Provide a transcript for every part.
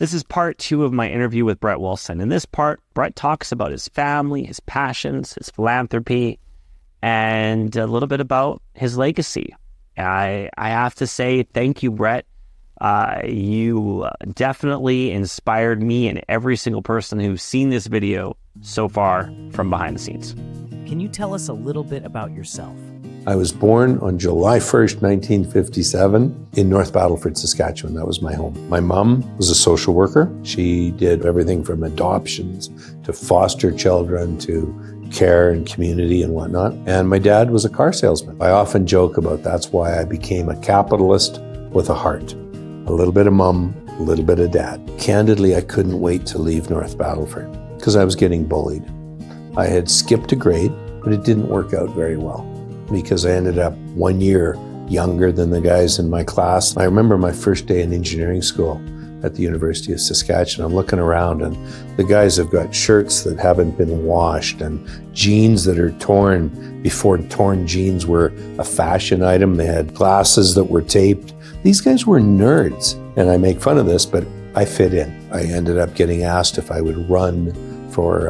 This is part 2 of my interview with Brett Wilson. In this part, Brett talks about his family, his passions, his philanthropy, and a little bit about his legacy. I have to say thank you, Brett. You definitely inspired me and every single person who's seen this video so far from behind the scenes. Can you tell us a little bit about yourself? I was born on July 1st, 1957 in North Battleford, Saskatchewan. That was my home. My mom was a social worker. She did everything from adoptions to foster children to care and community and whatnot. And my dad was a car salesman. I often joke about that's why I became a capitalist with a heart. A little bit of mom, a little bit of dad. Candidly, I couldn't wait to leave North Battleford because I was getting bullied. I had skipped a grade, but it didn't work out very well because I ended up 1 year younger than the guys in my class. I remember my first day in engineering school at the University of Saskatchewan. I'm looking around and the guys have got shirts that haven't been washed and jeans that are torn before torn jeans were a fashion item. They had glasses that were taped. These guys were nerds, and I make fun of this, but I fit in. I ended up getting asked if I would run for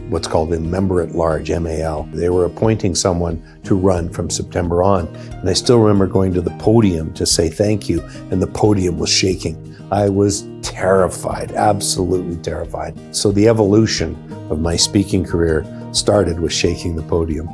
what's called a member at large, MAL. They were appointing someone to run from September on, and I still remember going to the podium to say thank you, and the podium was shaking. I was terrified, absolutely terrified. So the evolution of my speaking career started with shaking the podium.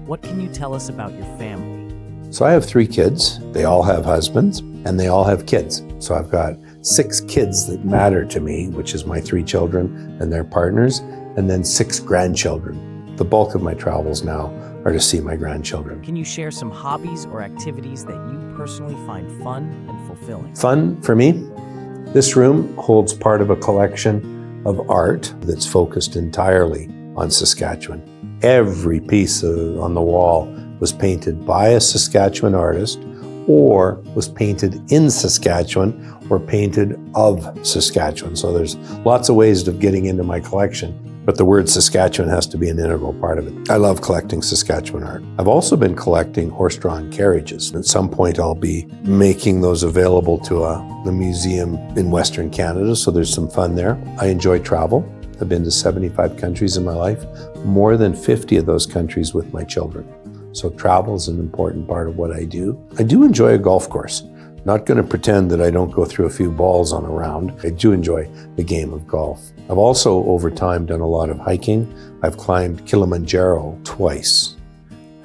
What can you tell us about your family? So I have 3 kids. They all have husbands and they all have kids. So I've got 6 kids that matter to me, which is my 3 children and their partners, and then 6 grandchildren. The bulk of my travels now are to see my grandchildren. Can you share some hobbies or activities that you personally find fun and fulfilling? Fun for me? This room holds part of a collection of art that's focused entirely on Saskatchewan. Every piece on the wall was painted by a Saskatchewan artist or was painted in Saskatchewan or painted of Saskatchewan. So there's lots of ways of getting into my collection, but the word Saskatchewan has to be an integral part of it. I love collecting Saskatchewan art. I've also been collecting horse-drawn carriages. At some point I'll be making those available to the museum in Western Canada, so there's some fun there. I enjoy travel. I've been to 75 countries in my life, more than 50 of those countries with my children. So travel is an important part of what I do. I do enjoy a golf course. Not going to pretend that I don't go through a few balls on a round. I do enjoy the game of golf. I've also, over time, done a lot of hiking. I've climbed Kilimanjaro twice.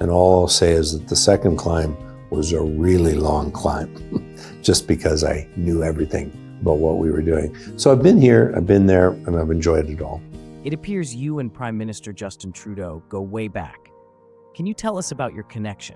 And all I'll say is that the second climb was a really long climb, just because I knew everything about what we were doing. So I've been here, I've been there, and I've enjoyed it all. It appears you and Prime Minister Justin Trudeau go way back. Can you tell us about your connection?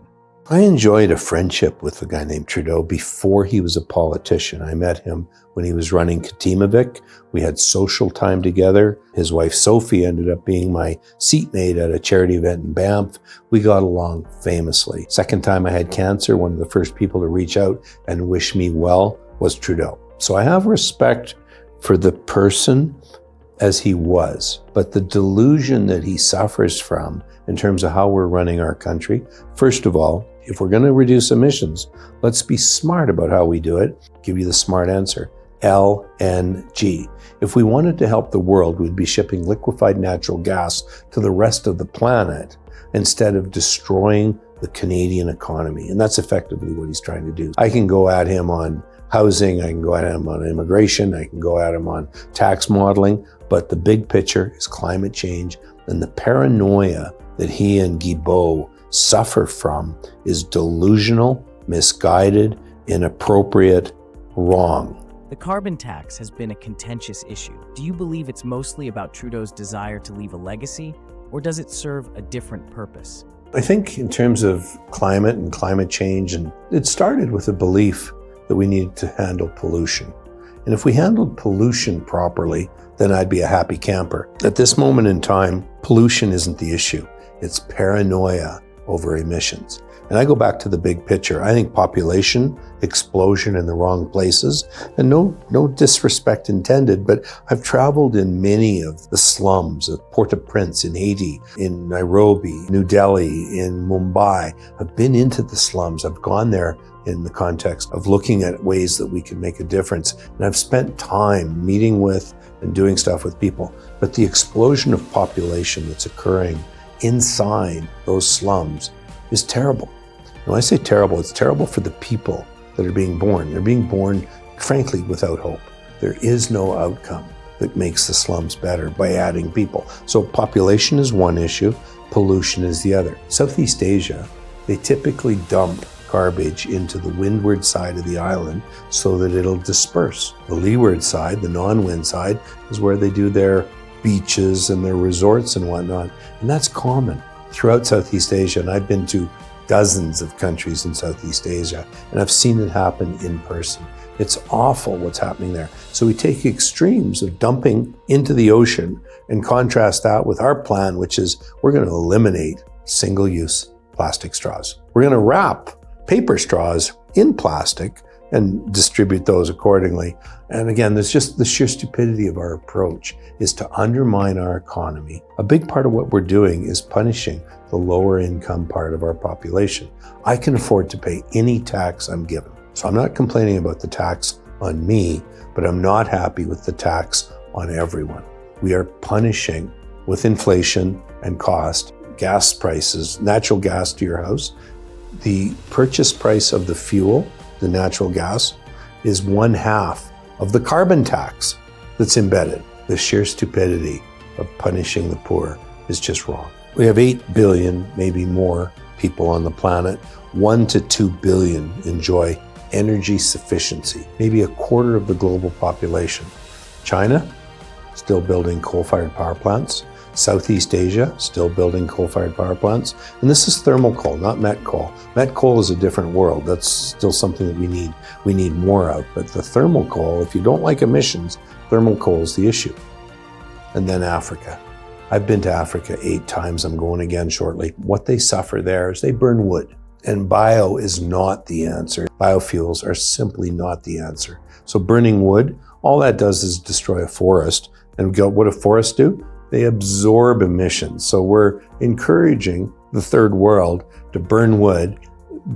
I enjoyed a friendship with a guy named Trudeau before he was a politician. I met him when he was running Katimavik. We had social time together. His wife, Sophie, ended up being my seatmate at a charity event in Banff. We got along famously. Second time I had cancer, one of the first people to reach out and wish me well was Trudeau. So I have respect for the person as he was, but the delusion that he suffers from in terms of how we're running our country. First of all, if we're going to reduce emissions, let's be smart about how we do it. Give you the smart answer, LNG. If we wanted to help the world, we'd be shipping liquefied natural gas to the rest of the planet instead of destroying the Canadian economy. And that's effectively what he's trying to do. I can go at him on housing, I can go at him on immigration, I can go at him on tax modeling, but the big picture is climate change, and the paranoia that he and Guilbeault suffer from is delusional, misguided, inappropriate, wrong. The carbon tax has been a contentious issue. Do you believe it's mostly about Trudeau's desire to leave a legacy, or does it serve a different purpose? I think in terms of climate and climate change, and it started with a belief that we needed to handle pollution. And if we handled pollution properly, then I'd be a happy camper. At this moment in time, pollution isn't the issue. It's paranoia over emissions. And I go back to the big picture. I think population explosion in the wrong places, and no disrespect intended, but I've traveled in many of the slums of Port-au-Prince in Haiti, in Nairobi, New Delhi, in Mumbai. I've been into the slums. I've gone there in the context of looking at ways that we can make a difference. And I've spent time meeting with and doing stuff with people. But the explosion of population that's occurring inside those slums is terrible. And when I say terrible, it's terrible for the people that are being born. They're being born, frankly, without hope. There is no outcome that makes the slums better by adding people. So population is one issue, pollution is the other. Southeast Asia, they typically dump garbage into the windward side of the island so that it'll disperse. The leeward side, the non-wind side, is where they do their beaches and their resorts and whatnot. And that's common throughout Southeast Asia. And I've been to dozens of countries in Southeast Asia, and I've seen it happen in person. It's awful what's happening there. So we take extremes of dumping into the ocean and contrast that with our plan, which is we're going to eliminate single-use plastic straws. We're going to wrap paper straws in plastic and distribute those accordingly. And again, there's just the sheer stupidity of our approach is to undermine our economy. A big part of what we're doing is punishing the lower income part of our population. I can afford to pay any tax I'm given. So I'm not complaining about the tax on me, but I'm not happy with the tax on everyone. We are punishing with inflation and cost, gas prices, natural gas to your house. The purchase price of the fuel, the natural gas, is 1/2 of the carbon tax that's embedded. The sheer stupidity of punishing the poor is just wrong. We have 8 billion, maybe more, people on the planet. 1 to 2 billion enjoy energy sufficiency, maybe a quarter of the global population. China, still building coal-fired power plants. Southeast Asia, still building coal-fired power plants. And this is thermal coal, not met coal. Met coal is a different world. That's still something that we need more of. But the thermal coal, if you don't like emissions, thermal coal is the issue. And then Africa. I've been to Africa 8 times. I'm going again shortly. What they suffer there is they burn wood. And bio is not the answer. Biofuels are simply not the answer. So burning wood, all that does is destroy a forest. And what do forests do? They absorb emissions. So we're encouraging the third world to burn wood,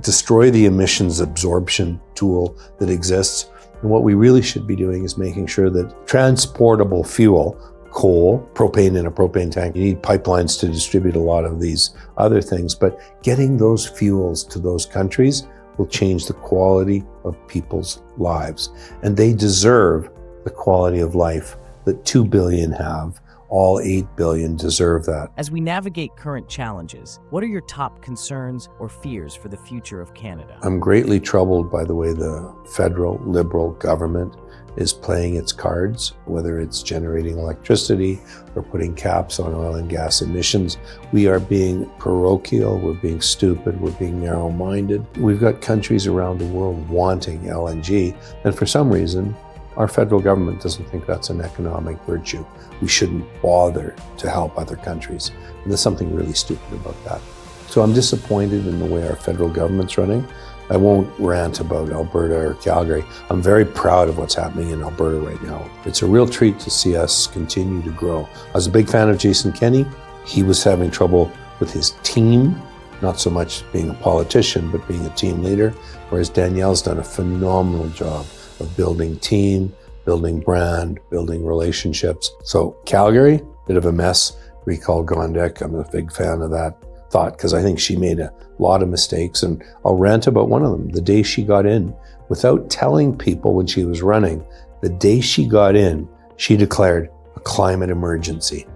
destroy the emissions absorption tool that exists. And what we really should be doing is making sure that transportable fuel, coal, propane in a propane tank, you need pipelines to distribute a lot of these other things, but getting those fuels to those countries will change the quality of people's lives. And they deserve the quality of life that 2 billion have. All 8 billion deserve that. As we navigate current challenges, what are your top concerns or fears for the future of Canada? I'm greatly troubled by the way the federal Liberal government is playing its cards, whether it's generating electricity or putting caps on oil and gas emissions. We are being parochial, we're being stupid, we're being narrow-minded. We've got countries around the world wanting LNG, and for some reason, our federal government doesn't think that's an economic virtue. We shouldn't bother to help other countries. And there's something really stupid about that. So I'm disappointed in the way our federal government's running. I won't rant about Alberta or Calgary. I'm very proud of what's happening in Alberta right now. It's a real treat to see us continue to grow. I was a big fan of Jason Kenney. He was having trouble with his team, not so much being a politician, but being a team leader, whereas Danielle's done a phenomenal job of building team, building brand, building relationships. So Calgary, bit of a mess. Recall Gondek, I'm a big fan of that thought because I think she made a lot of mistakes, and I'll rant about one of them. The day she got in, without telling people when she was running, the day she got in, she declared a climate emergency.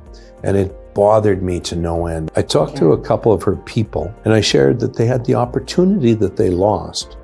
And it bothered me to no end. I talked to a couple of her people and I shared that they had the opportunity that they lost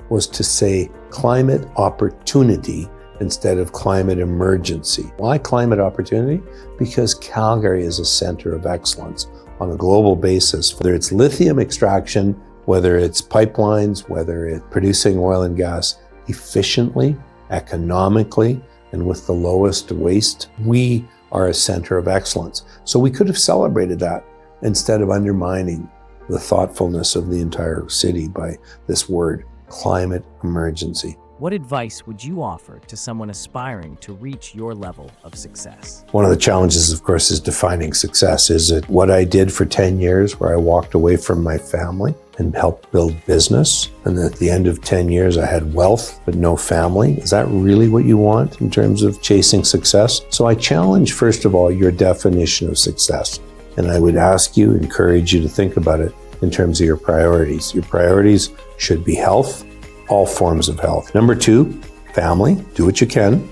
was to say climate opportunity instead of climate emergency. Why climate opportunity? Because Calgary is a center of excellence on a global basis, whether it's lithium extraction, whether it's pipelines, whether it's producing oil and gas efficiently, economically, and with the lowest waste. We are a center of excellence. So we could have celebrated that instead of undermining the thoughtfulness of the entire city by this word, climate emergency. What advice would you offer to someone aspiring to reach your level of success? One of the challenges, of course, is defining success. Is it what I did for 10 years where I walked away from my family and helped build business? And at the end of 10 years, I had wealth but no family. Is that really what you want in terms of chasing success? So I challenge, first of all, your definition of success. And I would encourage you to think about it in terms of your priorities. Your priorities should be health, all forms of health. Number 2, family. Do what you can.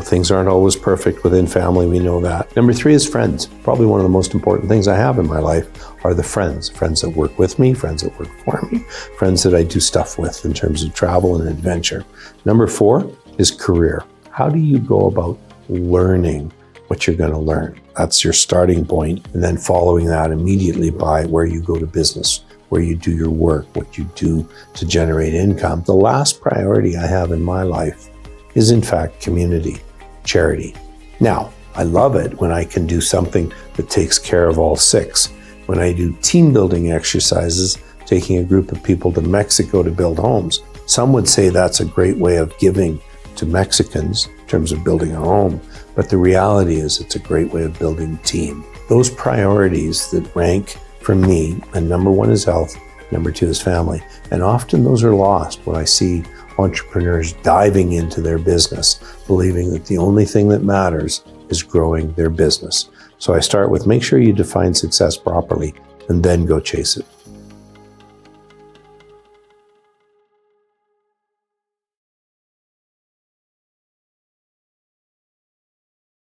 Things aren't always perfect within family, we know that. Number 3 is friends. Probably one of the most important things I have in my life are the friends that work with me, friends that work for me, friends that I do stuff with in terms of travel and adventure. Number 4 is career. How do you go about learning what you're going to learn? That's your starting point, and then following that immediately by where you go to business, where you do your work, what you do to generate income. The last priority I have in my life is, in fact, community, charity. Now, I love it when I can do something that takes care of all 6. When I do team building exercises, taking a group of people to Mexico to build homes, some would say that's a great way of giving to Mexicans in terms of building a home. But the reality is it's a great way of building a team. Those priorities that rank for me, and number 1 is health, number 2 is family. And often those are lost when I see entrepreneurs diving into their business, believing that the only thing that matters is growing their business. So I start with make sure you define success properly and then go chase it.